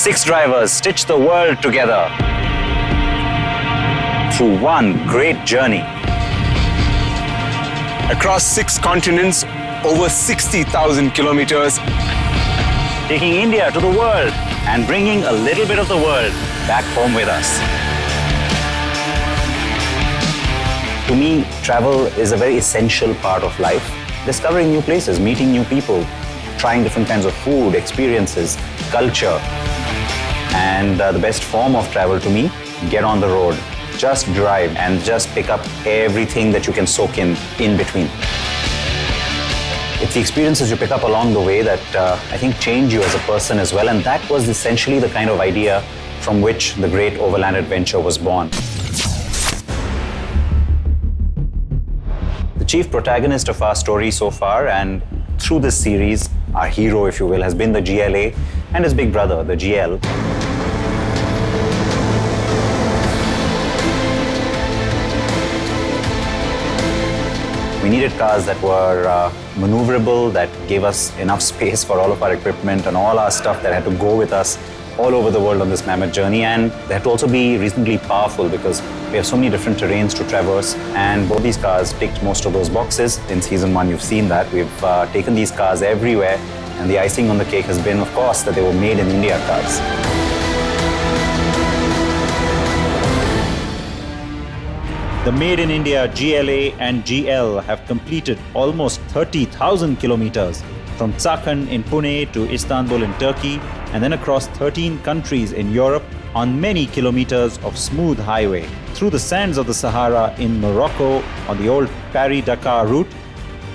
6 drivers stitch the world together through one great journey. Across 6 continents, over 60,000 kilometers. Taking India to the world and bringing a little bit of the world back home with us. To me, travel is a very essential part of life. Discovering new places, meeting new people, trying different kinds of food, experiences, culture. And the best form of travel to me, get on the road. Just drive and just pick up everything that you can soak in between. It's the experiences you pick up along the way that I think change you as a person as well. And that was essentially the kind of idea from which the great OverLand Adventure was born. The chief protagonist of our story so far, and through this series, our hero, if you will, has been the GLA and his big brother, the GL. We needed cars that were maneuverable, that gave us enough space for all of our equipment and all our stuff that had to go with us all over the world on this mammoth journey. And they had to also be reasonably powerful because we have so many different terrains to traverse. And both these cars ticked most of those boxes. In season 1, you've seen that. We've taken these cars everywhere. And the icing on the cake has been, of course, that they were made in India cars. The Made in India GLA and GL have completed almost 30,000 kilometers from Sakhan in Pune to Istanbul in Turkey and then across 13 countries in Europe on many kilometers of smooth highway, through the sands of the Sahara in Morocco on the old Paris-Dakar route,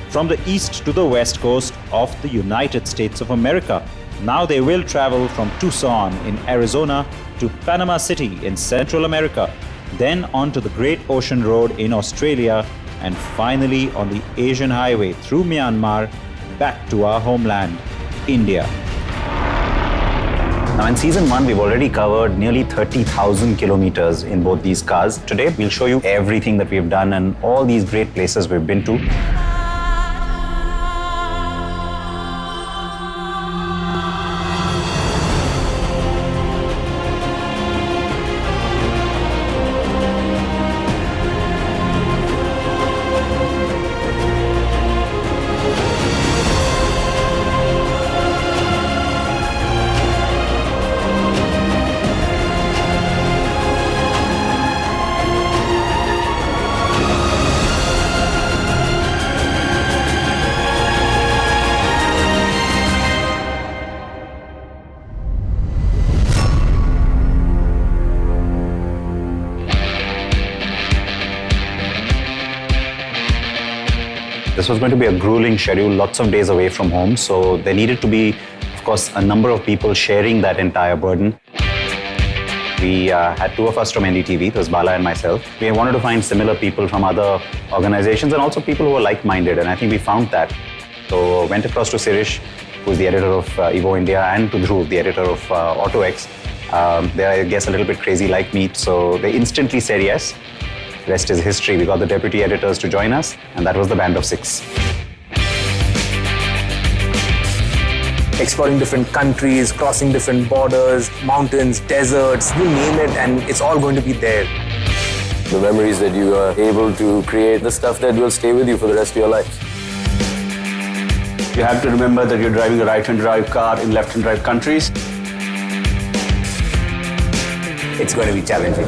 from the east to the west coast of the United States of America. Now they will travel from Tucson in Arizona to Panama City in Central America, then onto the Great Ocean Road in Australia, and finally on the Asian Highway through Myanmar back to our homeland, India. Now in season 1, we've already covered nearly 30,000 kilometers in both these cars. Today, we'll show you everything that we've done and all these great places we've been to. This was going to be a grueling schedule, lots of days away from home. So there needed to be, of course, a number of people sharing that entire burden. We had 2 of us from NDTV, it was Bala and myself. We wanted to find similar people from other organizations and also people who were like-minded, and I think we found that. So went across to Sirish, who's the editor of Evo India, and to Dhruv, the editor of AutoX. They're, I guess, a little bit crazy like me, so they instantly said yes. Rest is history. We got the deputy editors to join us, and that was the band of 6. Exploring different countries, crossing different borders, mountains, deserts, you name it, and it's all going to be there. The memories that you are able to create, the stuff that will stay with you for the rest of your life. You have to remember that you're driving a right-hand drive car in left-hand drive countries. It's going to be challenging.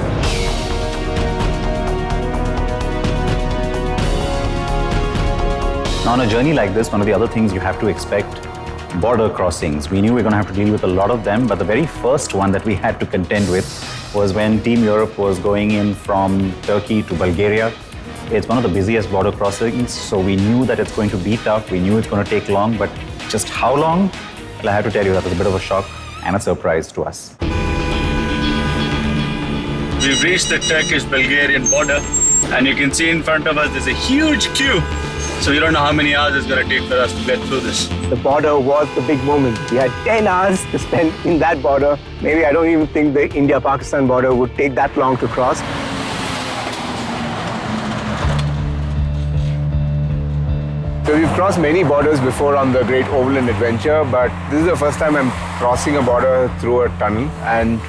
Now on a journey like this, one of the other things you have to expect, border crossings. We knew we were going to have to deal with a lot of them, but the very first one that we had to contend with was when Team Europe was going in from Turkey to Bulgaria. It's one of the busiest border crossings, so we knew that it's going to be tough. We knew it's going to take long, but just how long? Well, I have to tell you, that was a bit of a shock and a surprise to us. We've reached the Turkish-Bulgarian border, and you can see in front of us there's a huge queue. So you don't know how many hours it's going to take for us to get through this. The border was the big moment. We had 10 hours to spend in that border. Maybe I don't even think the India-Pakistan border would take that long to cross. So we've crossed many borders before on the Great OverLand Adventure, but this is the first time I'm crossing a border through a tunnel, and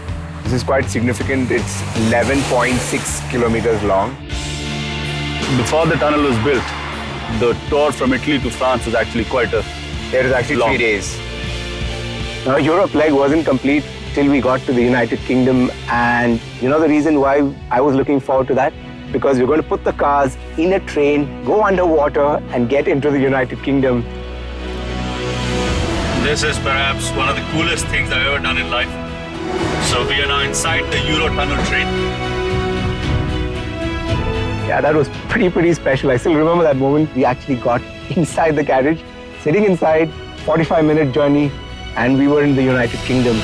this is quite significant. It's 11.6 kilometers long. Before the tunnel was built, the tour from Italy to France was actually quite a It was actually long. 3 days. Our Europe leg wasn't complete till we got to the United Kingdom, and you know the reason why I was looking forward to that? Because we're going to put the cars in a train, go underwater, and get into the United Kingdom. This is perhaps one of the coolest things I've ever done in life. So we are now inside the Eurotunnel train. Yeah, that was pretty special. I still remember that moment. We actually got inside the carriage, sitting inside, 45-minute journey, and we were in the United Kingdom.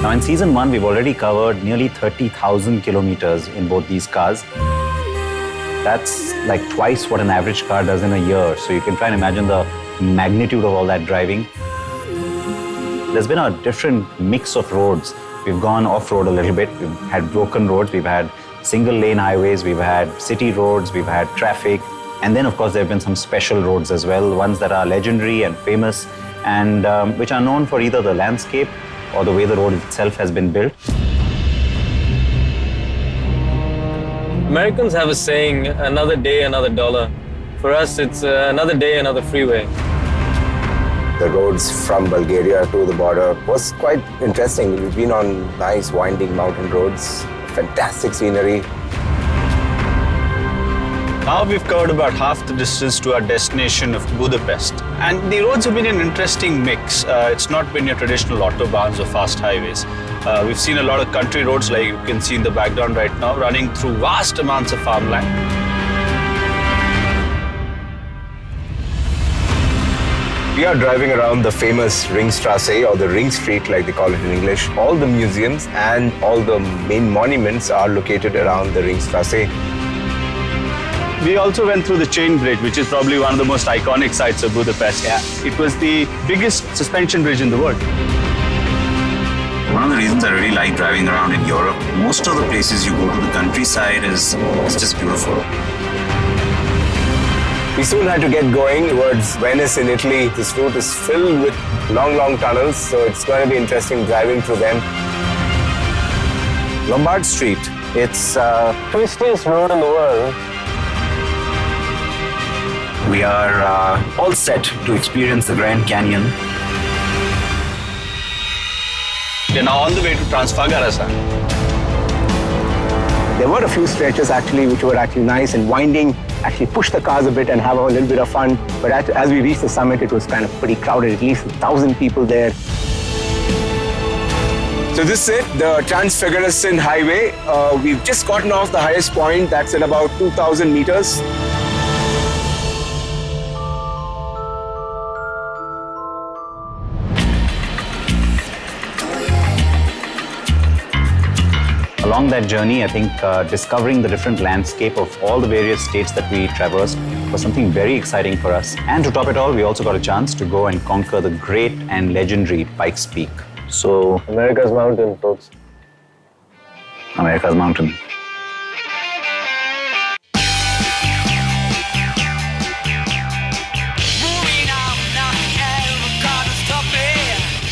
Now, in season 1, we've already covered nearly 30,000 kilometers in both these cars. That's like twice what an average car does in a year. So you can try and imagine the magnitude of all that driving. There's been a different mix of roads. We've gone off-road a little bit. We've had broken roads. We've had single-lane highways. We've had city roads. We've had traffic. And then, of course, there have been some special roads as well, ones that are legendary and famous, and which are known for either the landscape or the way the road itself has been built. Americans have a saying, another day, another dollar. For us, it's another day, another freeway. The roads from Bulgaria to the border was quite interesting. We've been on nice winding mountain roads, fantastic scenery. Now we've covered about half the distance to our destination of Budapest. And the roads have been an interesting mix. It's not been your traditional autobahns or fast highways. We've seen a lot of country roads, like you can see in the background right now, running through vast amounts of farmland. We are driving around the famous Ringstrasse, or the Ring Street like they call it in English. All the museums and all the main monuments are located around the Ringstrasse. We also went through the Chain Bridge, which is probably one of the most iconic sites of Budapest. Yeah. It was the biggest suspension bridge in the world. One of the reasons I really like driving around in Europe, most of the places you go to the countryside is just beautiful. We soon had to get going towards Venice in Italy. This route is filled with long tunnels, so it's going to be interesting driving through them. Lombard Street, it's Twistiest road in the world. we are all set to experience the Grand Canyon. We're now on the way to Transfagarasan. There were a few stretches actually which were actually nice and winding, actually push the cars a bit and have a little bit of fun. But as we reached the summit, it was kind of pretty crowded, at least 1,000 people there. So this is it, the Transfagarasan Highway. We've just gotten off the highest point, that's at about 2,000 meters. Along that journey, I think discovering the different landscape of all the various states that we traversed was something very exciting for us. And to top it all, we also got a chance to go and conquer the great and legendary Pikes Peak. So, America's mountain, folks. America's mountain.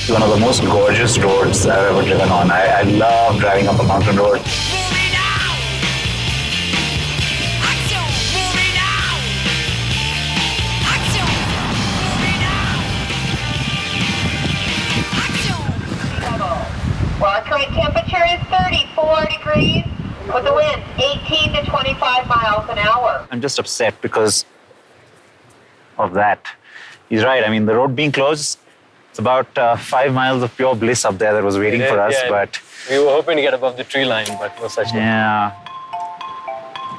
One of the most gorgeous roads I've ever driven on. I love driving up a mountain road. Well, current temperature is 34 degrees with the wind 18 to 25 miles an hour. I'm just upset because of that. He's right. I mean, the road being closed, it's about 5 miles of pure bliss up there that was waiting for us, but... We were hoping to get above the tree line, but no such luck. Yeah.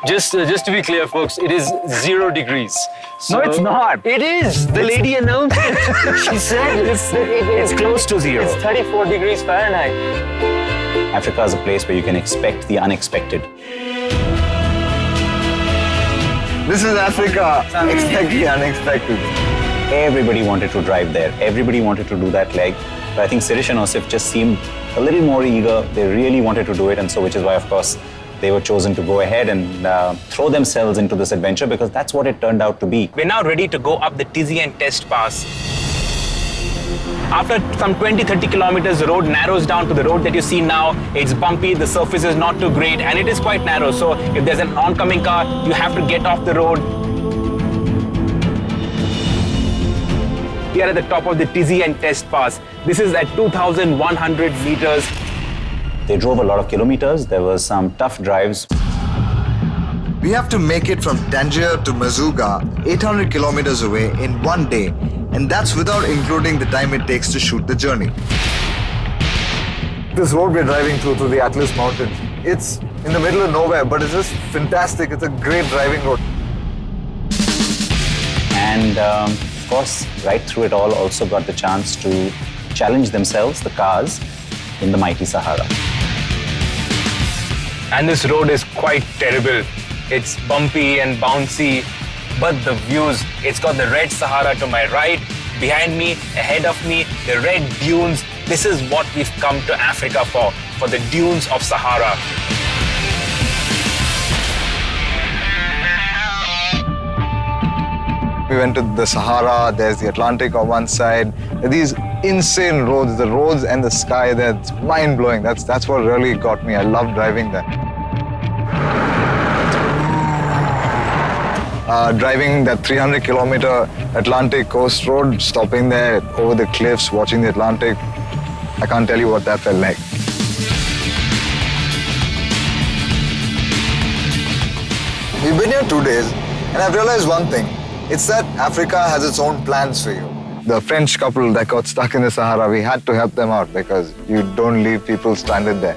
Just to be clear, folks, it is 0 degrees. No, it's not. It is. The lady announced it. She said It's close to zero. It's 34 degrees Fahrenheit. Africa is a place where you can expect the unexpected. This is Africa. Expect the unexpected. Everybody wanted to drive there. Everybody wanted to do that leg. But I think Sirish and Osif just seemed a little more eager. They really wanted to do it, and so which is why, of course, they were chosen to go ahead and throw themselves into this adventure, because that's what it turned out to be. We're now ready to go up the Tizian test pass. After some 20-30 kilometers, the road narrows down to the road that you see now. It's bumpy, the surface is not too great, and it is quite narrow. So if there's an oncoming car, you have to get off the road. We are at the top of the Tizian test pass. This is at 2,100 meters. They drove a lot of kilometers. There were some tough drives. We have to make it from Tangier to Mazuga, 800 kilometers away, in one day. And that's without including the time it takes to shoot the journey. This road we're driving through the Atlas Mountains, it's in the middle of nowhere, but it's just fantastic. It's a great driving road. And of course, right through it all, also got the chance to challenge themselves, the cars, in the mighty Sahara. And this road is quite terrible. It's bumpy and bouncy, but the views, it's got the red Sahara to my right, behind me, ahead of me, the red dunes. This is what we've come to Africa for the dunes of Sahara. We went to the Sahara, there's the Atlantic on one side. These insane roads, the roads and the sky, that's mind-blowing. That's what really got me. I love driving there. Driving that 300-kilometer Atlantic coast road, stopping there over the cliffs, watching the Atlantic, I can't tell you what that felt like. We've been here 2 days, and I've realized one thing. It's that Africa has its own plans for you. The French couple that got stuck in the Sahara, we had to help them out because you don't leave people stranded there.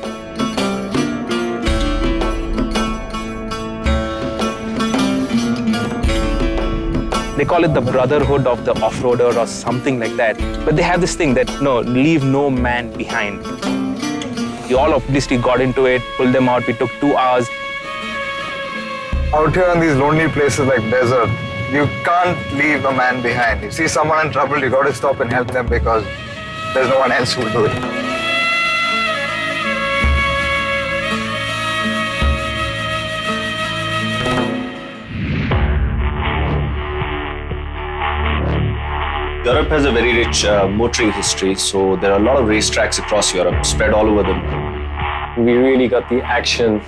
They call it the brotherhood of the off-roader or something like that. But they have this thing that, no, leave no man behind. We all obviously got into it, pulled them out. We took 2 hours. Out here in these lonely places like desert, you can't leave a man behind. You see someone in trouble, you got to stop and help them because there's no one else who will do it. Europe has a very rich motoring history, so there are a lot of racetracks across Europe, spread all over them. We really got the action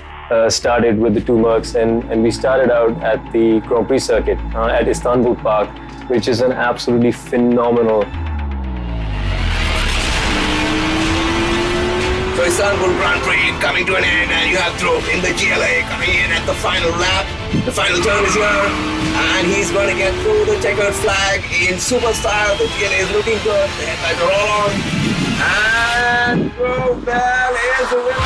started with the 2 Mercs, and we started out at the Grand Prix circuit at Istanbul Park, which is an absolutely phenomenal. So Istanbul Grand Prix coming to an end, and you have Dhruv in the GLA coming in at the final lap. The final turn is here, and he's going to get through the checkered flag in super style. The GLA is looking good. The headlights are all on. And Dhruv Bell is the winner.